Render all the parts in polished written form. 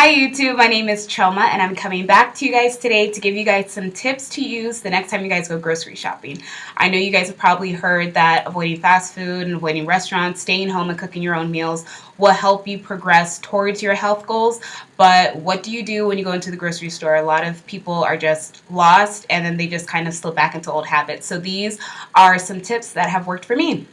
Hi YouTube, my name is Choma and I'm coming back to you guys today to give you guys some tips to use the next time you guys go grocery shopping. I know you guys have probably heard that avoiding fast food and avoiding restaurants, staying home and cooking your own meals will help you progress towards your health goals. But what do you do when you go into the grocery store? A lot of people are just lost and then they just kind of slip back into old habits. So these are some tips that have worked for me.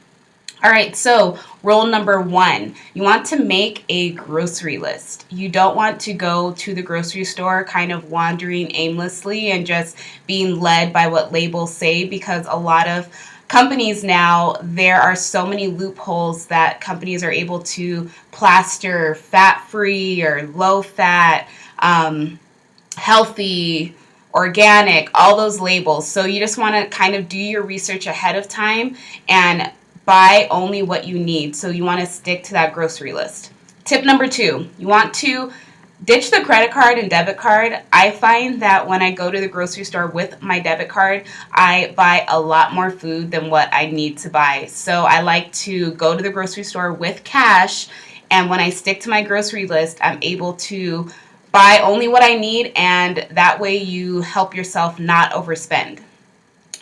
All right, so rule number 1, you want to make a grocery list. You don't want to go to the grocery store kind of wandering aimlessly and just being led by what labels say, because a lot of companies now, there are so many loopholes that companies are able to plaster fat-free or low-fat, healthy, organic, all those labels. So you just want to kind of do your research ahead of time and buy only what you need. So you want to stick to that grocery list. Tip number 2, you want to ditch the credit card and debit card. I find that when I go to the grocery store with my debit card, I buy a lot more food than what I need to buy. So I like to go to the grocery store with cash, and when I stick to my grocery list, I'm able to buy only what I need, and that way you help yourself not overspend.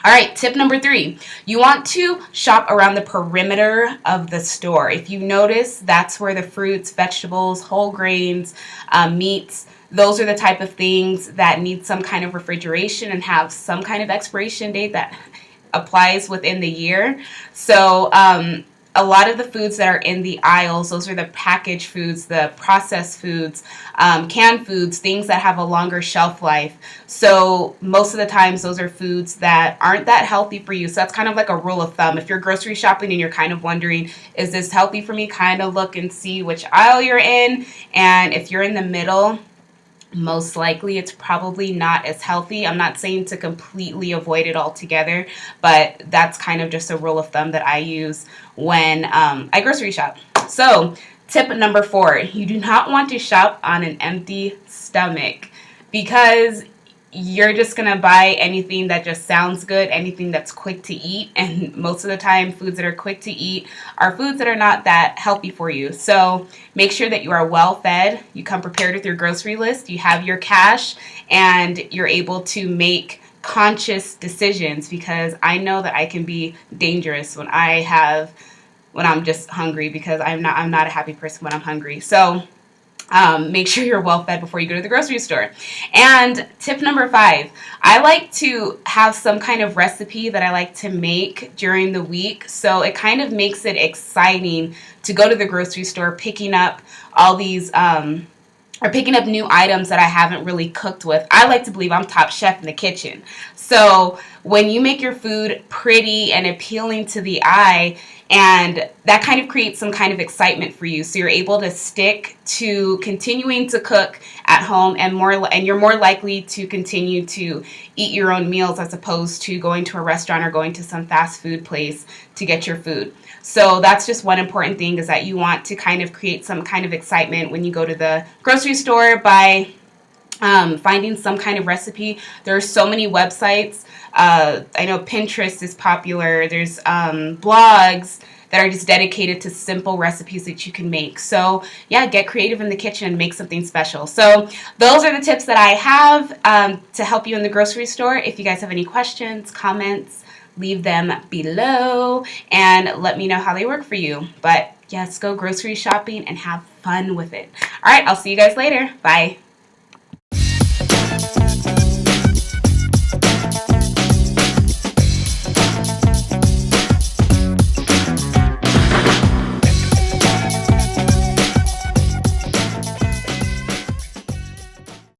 All right, tip number 3, you want to shop around the perimeter of the store. If you notice, that's where the fruits, vegetables, whole grains, meats, those are the type of things that need some kind of refrigeration and have some kind of expiration date that applies within the year. So a lot of the foods that are in the aisles, those are the packaged foods, the processed foods, canned foods, things that have a longer shelf life. So most of the times those are foods that aren't that healthy for you. So that's kind of like a rule of thumb. If you're grocery shopping and you're kind of wondering, is this healthy for me? Kind of look and see which aisle you're in. And if you're in the middle, most likely it's probably not as healthy. I'm not saying to completely avoid it altogether, but that's kind of just a rule of thumb that I use when I grocery shop. So tip number 4, you do not want to shop on an empty stomach, because you're just going to buy anything that just sounds good, anything that's quick to eat. And most of the time, foods that are quick to eat are foods that are not that healthy for you. So make sure that you are well fed. You come prepared with your grocery list. You have your cash and you're able to make conscious decisions, because I know that I can be dangerous when I'm just hungry, because I'm not a happy person when I'm hungry. So make sure you're well fed before you go to the grocery store. And tip number 5, I like to have some kind of recipe that I like to make during the week. So it kind of makes it exciting to go to the grocery store, picking up all these or picking up new items that I haven't really cooked with. I like to believe I'm top chef in the kitchen. So when you make your food pretty and appealing to the eye, and that kind of creates some kind of excitement for you. So you're able to stick to continuing to cook at home, and you're more likely to continue to eat your own meals as opposed to going to a restaurant or going to some fast food place to get your food. So that's just one important thing, is that you want to kind of create some kind of excitement when you go to the grocery store by finding some kind of recipe. There are so many websites. I know Pinterest is popular. There's blogs that are just dedicated to simple recipes that you can make. So yeah, get creative in the kitchen and make something special. So those are the tips that I have to help you in the grocery store. If you guys have any questions, comments, leave them below and let me know how they work for you. But yes, go grocery shopping and have fun with it. All right, I'll see you guys later. Bye.